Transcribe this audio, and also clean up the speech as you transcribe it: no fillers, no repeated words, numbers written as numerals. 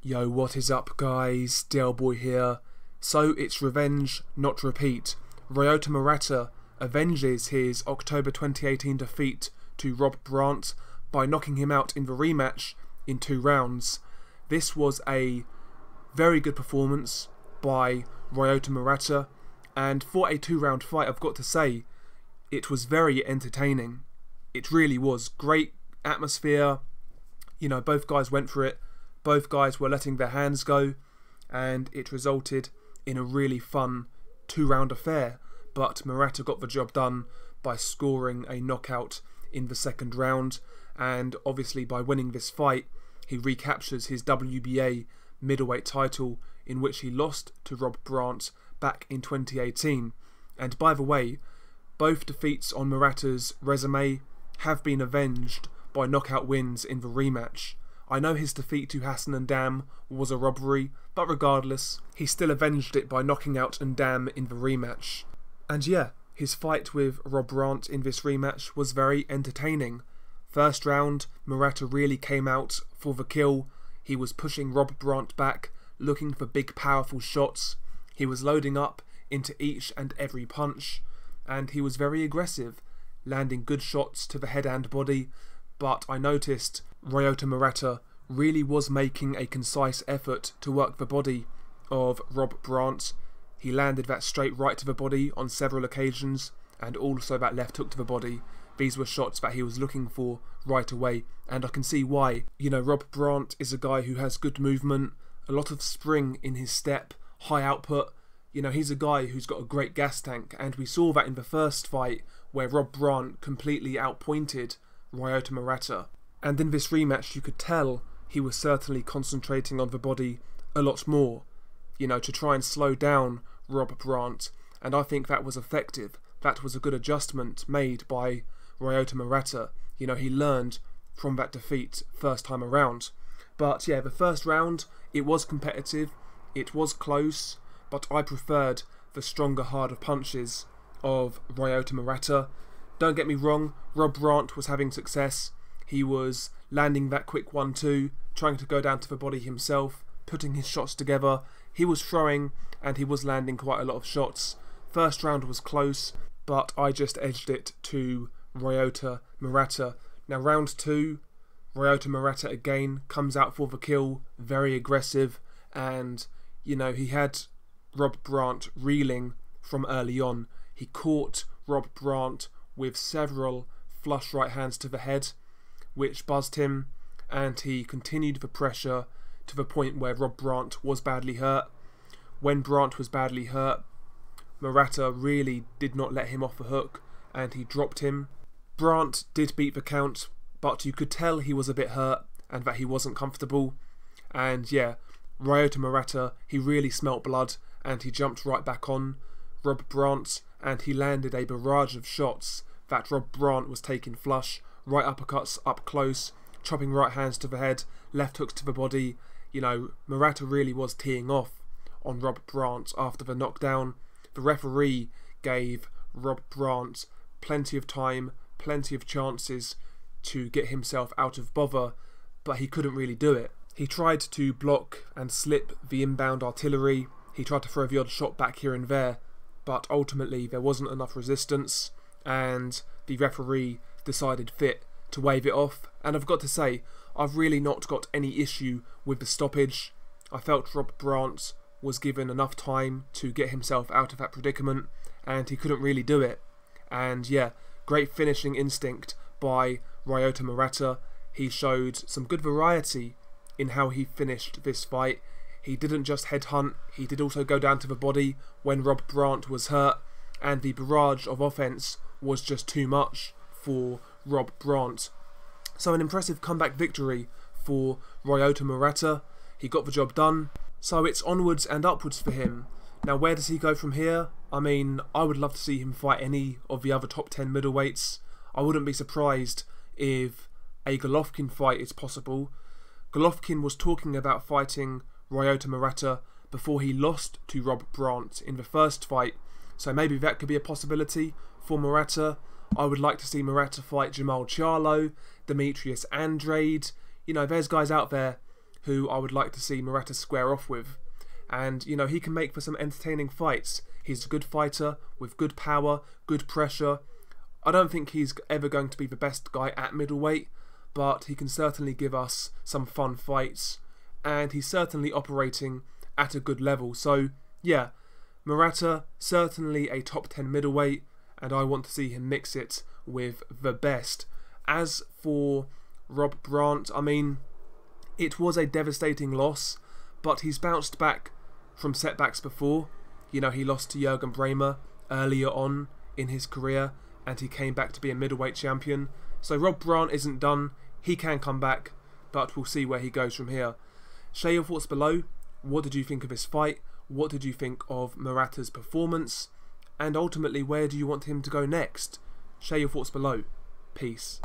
Yo, what is up guys, DLBoy here. So it's revenge, not repeat. Ryota Murata avenges his October 2018 defeat to Rob Brant by knocking him out in the rematch in 2 rounds. This was a very good performance by Ryota Murata, and for a 2-round fight I've got to say, it was very entertaining. It really was. Great atmosphere, you know, both guys went for it. Both guys were letting their hands go, and it resulted in a really fun 2-round affair. But Murata got the job done by scoring a knockout in the 2nd round, and obviously by winning this fight, he recaptures his WBA middleweight title, in which he lost to Rob Brant back in 2018. And by the way, both defeats on Murata's resume have been avenged by knockout wins in the rematch. I know his defeat to Hassan Ndam was a robbery, but regardless, he still avenged it by knocking out Ndam in the rematch. And yeah, his fight with Rob Brant in this rematch was very entertaining. First round, Murata really came out for the kill. He was pushing Rob Brant back, looking for big powerful shots. He was loading up into each and every punch, and he was very aggressive, landing good shots to the head and body. But I noticed Ryota Murata really was making a concise effort to work the body of Rob Brant. He landed that straight right to the body on several occasions, and also that left hook to the body. These were shots that he was looking for right away, and I can see why. You know, Rob Brant is a guy who has good movement, a lot of spring in his step, high output. You know, he's a guy who's got a great gas tank, and we saw that in the first fight where Rob Brant completely outpointed Ryota Murata. And in this rematch you could tell he was certainly concentrating on the body a lot more, you know, to try and slow down Rob Brant, and I think that was effective. That was a good adjustment made by Ryota Murata. You know, he learned from that defeat first time around. But yeah, the first round, it was competitive, it was close, but I preferred the stronger, harder punches of Ryota Murata. Don't get me wrong, Rob Brant was having success. He was landing that quick 1-2, trying to go down to the body himself, putting his shots together. He was throwing, and he was landing quite a lot of shots. First round was close, but I just edged it to Ryota Murata. Now round 2, Ryota Murata again comes out for the kill, very aggressive, and you know, he had Rob Brant reeling from early on. He caught Rob Brant with several flush right hands to the head, which buzzed him, and he continued the pressure to the point where Rob Brant was badly hurt. When Brant was badly hurt, Murata really did not let him off the hook, and he dropped him. Brant did beat the count, but you could tell he was a bit hurt and that he wasn't comfortable. And yeah, Ryota Murata, he really smelt blood, and he jumped right back on Rob Brant, and he landed a barrage of shots that Rob Brant was taking flush. Right uppercuts up close, chopping right hands to the head, left hooks to the body. You know, Murata really was teeing off on Rob Brant after the knockdown. The referee gave Rob Brant plenty of time, plenty of chances to get himself out of bother, but he couldn't really do it. He tried to block and slip the inbound artillery. He tried to throw the odd shot back here and there, but ultimately there wasn't enough resistance, and the referee decided fit to wave it off. And I've got to say, I've really not got any issue with the stoppage. I felt Rob Brant was given enough time to get himself out of that predicament, and he couldn't really do it. And yeah, great finishing instinct by Ryota Murata. He showed some good variety in how he finished this fight. He didn't just headhunt, he did also go down to the body when Rob Brant was hurt, and the barrage of offense was just too much for Rob Brant. So an impressive comeback victory for Ryota Murata. He got the job done, so it's onwards and upwards for him. Now where does he go from here? I mean, I would love to see him fight any of the other top 10 middleweights. I wouldn't be surprised if a Golovkin fight is possible. Golovkin was talking about fighting Ryota Murata before he lost to Rob Brant in the first fight, so maybe that could be a possibility for Murata. I would like to see Murata fight Jamal Charlo, Demetrius Andrade. You know, there's guys out there who I would like to see Murata square off with. And, you know, he can make for some entertaining fights. He's a good fighter with good power, good pressure. I don't think he's ever going to be the best guy at middleweight, but he can certainly give us some fun fights. And he's certainly operating at a good level. So, yeah, Murata, certainly a top 10 middleweight, and I want to see him mix it with the best. As for Rob Brant, I mean, it was a devastating loss, but he's bounced back from setbacks before. You know, he lost to Jürgen Bremer earlier on in his career, and he came back to be a middleweight champion. So Rob Brant isn't done. He can come back, but we'll see where he goes from here. Share your thoughts below. What did you think of his fight? What did you think of Murata's performance? And ultimately, where do you want him to go next? Share your thoughts below. Peace.